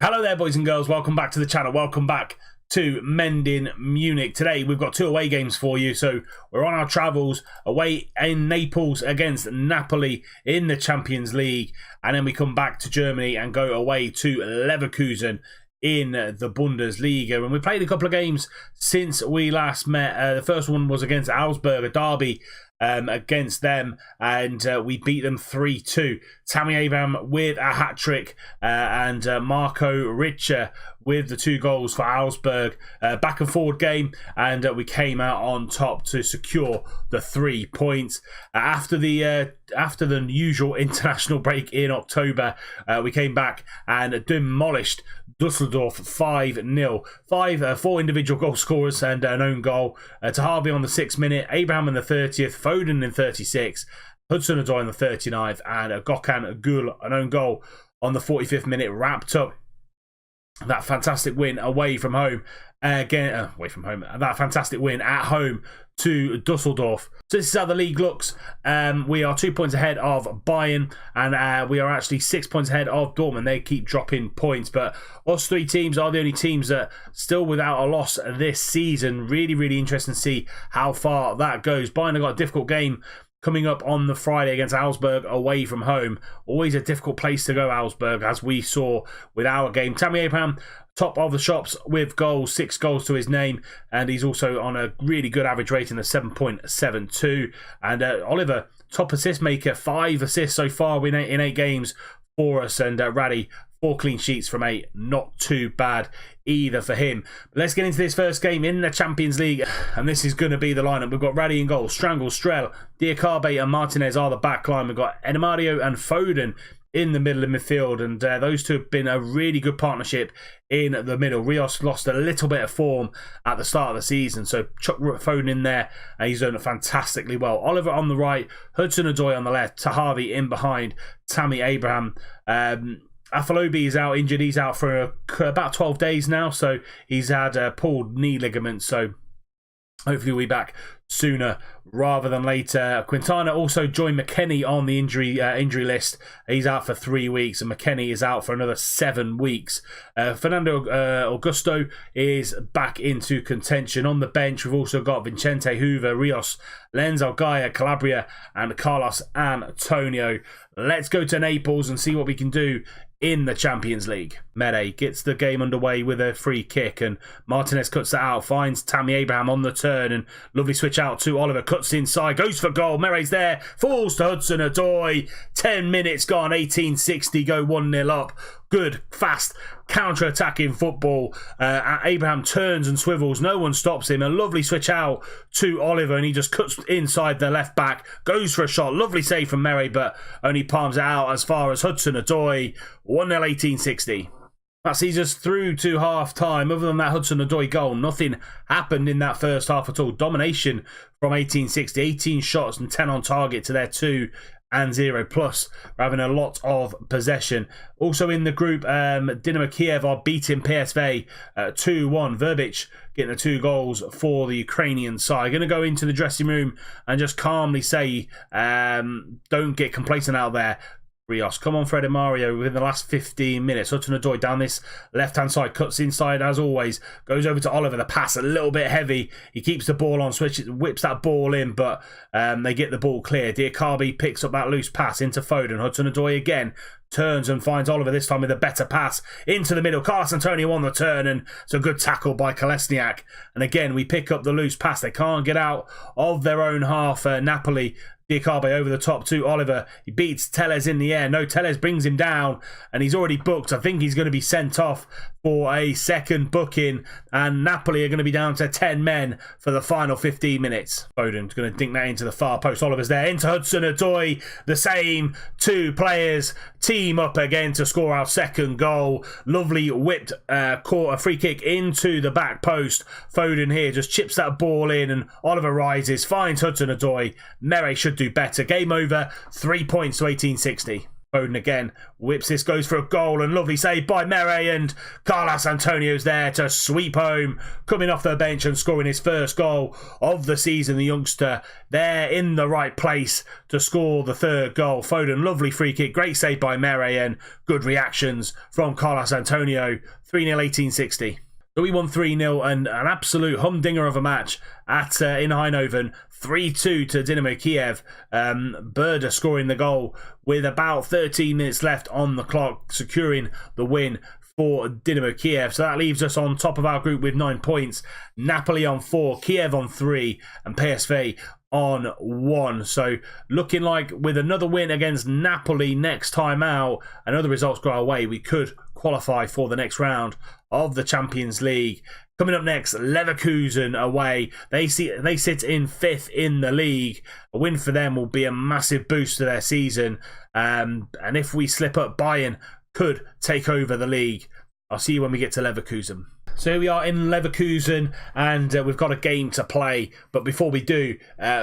Hello there, boys and girls. Welcome back to the channel. Welcome back to Mending Munich. Today we've got 2 away games for you. So we're on our travels away in Naples against Napoli in the Champions League, and then we come back to Germany and go away to Leverkusen in the Bundesliga. And we played a couple of games since we last met. The first one was against Augsburg, a derby against them, and we beat them 3-2. Tammy Abraham with a hat-trick and Marco Richter with the 2 goals for Augsburg. Back and forward game, and we came out on top to secure the 3 points. After the usual international break in October, we came back and demolished Dusseldorf 5-0. 4 individual goal scorers and an own goal. To Harvey on the 6th minute, Abraham in the 30th, Foden in 36th, Hudson-Odoi in the 39th, and Gökhan Gül, an own goal on the 45th minute, wrapped up that fantastic win away from home. That fantastic win at home to Dusseldorf. So this is how the league looks. We are 2 points ahead of Bayern, and we are actually 6 points ahead of Dortmund. They keep dropping points, but us 3 teams are the only teams that still without a loss this season. Really interesting to see how far that goes. Bayern have got a difficult game coming up on the Friday against Augsburg away from home. Always a difficult place to go, Augsburg, as we saw with our game. Tammy Abraham, top of the shops with goals, 6 goals to his name, and he's also on a really good average rating of 7.72. And Oliver, top assist maker, 5 assists so far in 8 games for us, and Raddy, 4 clean sheets from 8. Not too bad either for him. But let's get into this first game in the Champions League, and this is going to be the lineup. We've got Raddy in goal, Strangle, Strel, Diakabe and Martinez are the back line. We've got Edemario and Foden in the middle of midfield, and those two have been a really good partnership in the middle. Rios lost a little bit of form at the start of the season, so chuck Foden in there and he's done fantastically well. Oliver on the right, Hudson-Odoi on the left, Tahavi in behind, Tammy Abraham. Afalobi is out injured. He's out for about 12 days now, so he's had a pulled knee ligament, so hopefully we'll be back sooner rather than later. Quintana also joined McKennie on the injury list. He's out for 3 weeks, and McKennie is out for another 7 weeks. Fernando Augusto is back into contention. On the bench, we've also got Vicente Hoover, Rios, Lenz Algaya, Calabria, and Carlos Antonio. Let's go to Naples and see what we can do in the Champions League. Mere gets the game underway with a free kick, and Martinez cuts that out, finds Tammy Abraham on the turn, and lovely switch out to Oliver, cuts inside, goes for goal. Mere's there, falls to Hudson-Odoi. 10 minutes gone, 1860, go 1-0 up. Good, fast, counter-attacking football. Abraham turns and swivels. No one stops him. A lovely switch out to Oliver, and he just cuts inside the left back. Goes for a shot. Lovely save from Mere, but only palms it out as far as Hudson-Odoi. 1-0, 1860. That sees us through to half-time. Other than that Hudson-Odoi goal, nothing happened in that first half at all. Domination from 1860. 18 shots and 10 on target to their 2 and 0 plus. We're having a lot of possession. Also in the group, Dynamo Kiev are beating PSV 2-1. Verbic getting the 2 goals for the Ukrainian side. Going to go into the dressing room and just calmly say, don't get complacent out there. Rios, come on, Fred Mario, within the last 15 minutes. Hudson-Odoi down this left-hand side, cuts inside as always, goes over to Oliver. The pass a little bit heavy. He keeps the ball on, whips that ball in, but they get the ball clear. Diakabe picks up that loose pass into Foden. Hudson-Odoi again turns and finds Oliver, this time with a better pass into the middle. Carlos Antonio on the turn, and it's a good tackle by Kolesniak. And again, we pick up the loose pass. They can't get out of their own half. Napoli, Diakabe over the top to Oliver. He beats Telles in the air. No, Telles brings him down, and he's already booked. I think he's going to be sent off for a second booking, and Napoli are going to be down to 10 men for the final 15 minutes. Foden's going to dink that into the far post. Oliver's there, into Hudson-Odoi. The same 2 players team up again to score our second goal. Lovely whipped free kick into the back post. Foden here just chips that ball in, and Oliver rises, finds Hudson-Odoi. Mere should do better. Game over, 3 points to 1860. Foden again whips this, goes for a goal, and lovely save by Mere, and Carlos Antonio's there to sweep home, coming off the bench and scoring his first goal of the season. The youngster there in the right place to score the third goal. Foden, lovely free kick, great save by Mere, and good reactions from Carlos Antonio. 3-0 1860. So we won 3-0 and an absolute humdinger of a match at in Eindhoven. 3-2 to Dynamo Kiev. Berda scoring the goal with about 13 minutes left on the clock, securing the win for Dynamo Kiev. So that leaves us on top of our group with 9 points. Napoli on 4, Kiev on 3, and PSV on 1. So looking like with another win against Napoli next time out and other results go our way, we could qualify for the next round of the Champions League. Coming up next, Leverkusen away. They sit in 5th in the league. A win for them will be a massive boost to their season. And if we slip up, Bayern could take over the league. I'll see you when we get to Leverkusen. So here we are in Leverkusen, and we've got a game to play. But before we do,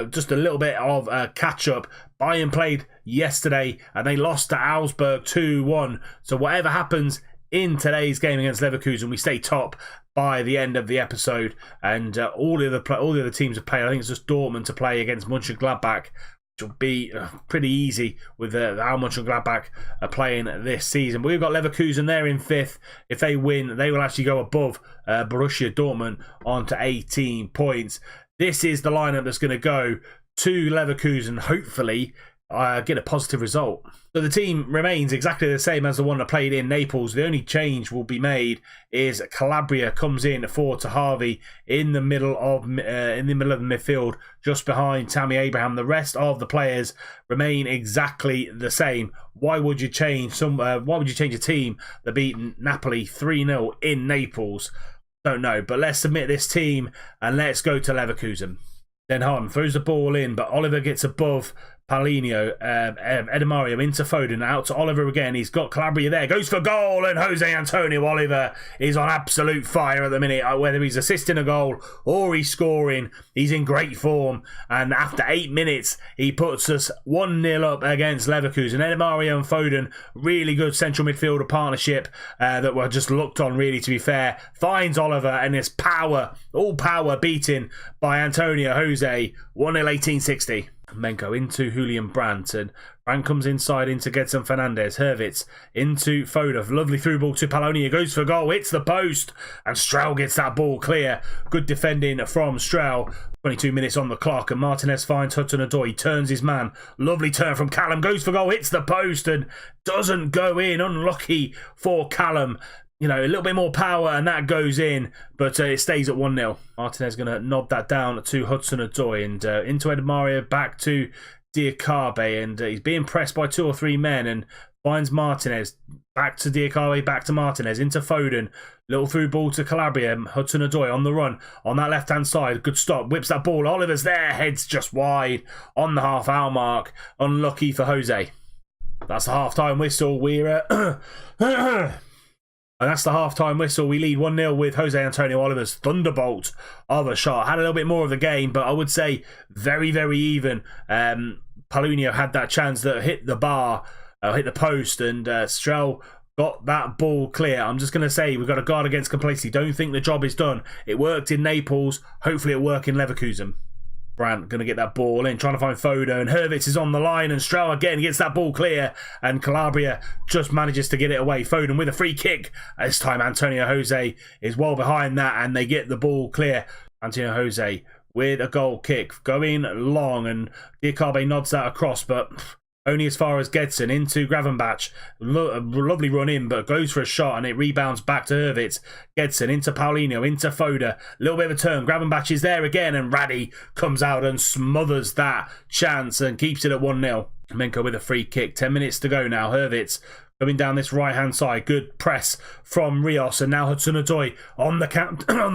just a little bit of catch-up. Bayern played yesterday, and they lost to Augsburg 2-1. So whatever happens in today's game against Leverkusen, we stay top by the end of the episode. And all the other teams have played. I think it's just Dortmund to play against Mönchengladbach, which will be pretty easy with how Mönchengladbach are playing this season. But we've got Leverkusen there in 5th. If they win, they will actually go above Borussia Dortmund onto 18 points. This is the lineup that's going to go to Leverkusen, hopefully get a positive result. So the team remains exactly the same as the one that played in Naples. The only change will be made is Calabria comes in for Tahavi in the middle of the midfield, just behind Tammy Abraham. The rest of the players remain exactly the same. Why would you change why would you change a team that beat Napoli 3-0 in Naples? Don't know, but let's submit this team and let's go to Leverkusen. Den Hahn throws the ball in, but Oliver gets above Paulinho. Edemario into Foden, out to Oliver again. He's got Calabria there, goes for goal, and Jose Antonio Oliver is on absolute fire at the minute. Whether he's assisting a goal or he's scoring, he's in great form. And after 8 minutes, he puts us 1-0 up against Leverkusen. Edemario and Foden, really good central midfielder partnership that were just looked on, really, to be fair. Finds Oliver, and his power, all power, beaten by Antonio Jose. 1-0 1860. Menko into Julian Brandt, and Brandt comes inside into Gedson Fernandez. Hervitz into Foda. Lovely through ball to Paulinho. Goes for goal. Hits the post, and Strel gets that ball clear. Good defending from Strel. 22 minutes on the clock, and Martinez finds Hudson-Odoi. He turns his man. Lovely turn from Callum. Goes for goal. Hits the post and doesn't go in. Unlucky for Callum. You know, a little bit more power and that goes in, but it stays at 1-0. Martinez going to nod that down to Hudson-Odoi, and into Edemario, back to Diakabe, and he's being pressed by 2 or 3 men and finds Martinez. Back to Diakabe, back to Martinez, into Foden. Little through ball to Calabria. Hudson-Odoi on the run on that left-hand side. Good stop, whips that ball. Oliver's there, heads just wide on the half-hour mark. Unlucky for Jose. That's the half-time whistle. We're... And that's the half-time whistle. We lead 1-0 with Jose Antonio Oliver's thunderbolt of a shot. Had a little bit more of the game, but I would say very, very even. Paulinho had that chance that hit the bar, hit the post, and Strel got that ball clear. I'm just going to say we've got to guard against complacency. Don't think the job is done. It worked in Naples. Hopefully it'll work in Leverkusen. Brandt going to get that ball in, trying to find Foda, and Hervitz is on the line, and Strel again gets that ball clear, and Calabria just manages to get it away. Foden with a free kick. This time Antonio Jose is well behind that, and they get the ball clear. Antonio Jose with a goal kick, going long, and Diakabe nods that across, but only as far as Gedson into Gravenbach. Lovely run in, but goes for a shot, and it rebounds back to Hervitz. Gedson into Paulinho, into Foda. Little bit of a turn. Gravenbach is there again, and Raddy comes out and smothers that chance and keeps it at 1-0. Menko with a free kick. 10 minutes to go now. Hervitz coming down this right-hand side. Good press from Rios, and now Hudson-Odoi on the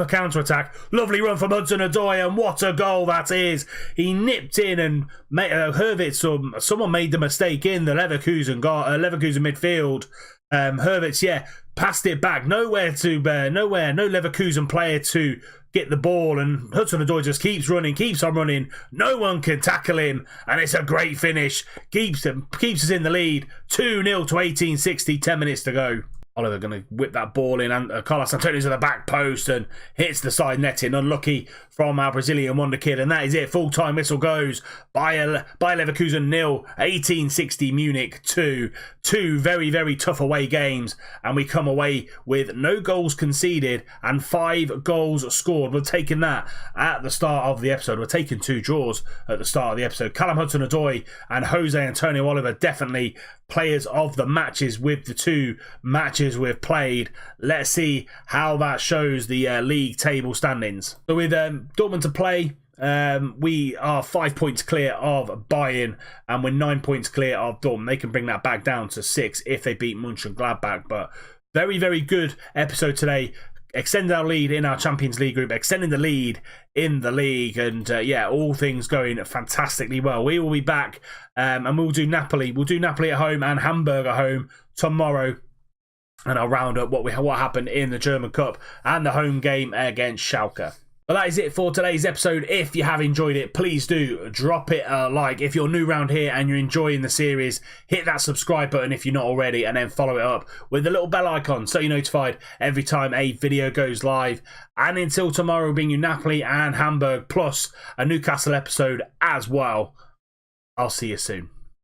counter-attack. Lovely run from Hudson-Odoi, and what a goal that is. He nipped in, and Hervitz, someone made the mistake in the Leverkusen midfield. Hervitz, passed it back. No Leverkusen player to get the ball, and Hudson-Odoi just keeps running, keeps on running. No one can tackle him, and it's a great finish. Keeps us in the lead. 2-0 to 1860, 10 minutes to go. Oliver going to whip that ball in, and Carlos Antonio's at the back post and hits the side netting. Unlucky from our Brazilian wonder kid, and that is it. Full-time whistle goes. Bayer Leverkusen 0, 1860 Munich 2. Two very, very tough away games, and we come away with no goals conceded and 5 goals scored. We're taking that at the start of the episode. We're taking 2 draws at the start of the episode. Callum Hudson-Odoi and Jose Antonio Oliver definitely players of the matches with the 2 matches we've played. Let's see how that shows the league table standings. So with Dortmund to play, we are 5 points clear of Bayern, and we're 9 points clear of Dortmund. They can bring that back down to 6 if they beat Mönchengladbach. But very, very good episode today. Extended our lead in our Champions League group, extending the lead in the league, and yeah, all things going fantastically well. We will be back, and we'll do Napoli. We'll do Napoli at home and Hamburg at home tomorrow, and I'll round up what happened in the German Cup and the home game against Schalke. Well, that is it for today's episode. If you have enjoyed it, please do drop it a like. If you're new around here and you're enjoying the series, hit that subscribe button if you're not already, and then follow it up with the little bell icon so you're notified every time a video goes live. And until tomorrow, bring you Napoli and Hamburg, plus a Newcastle episode as well. I'll see you soon.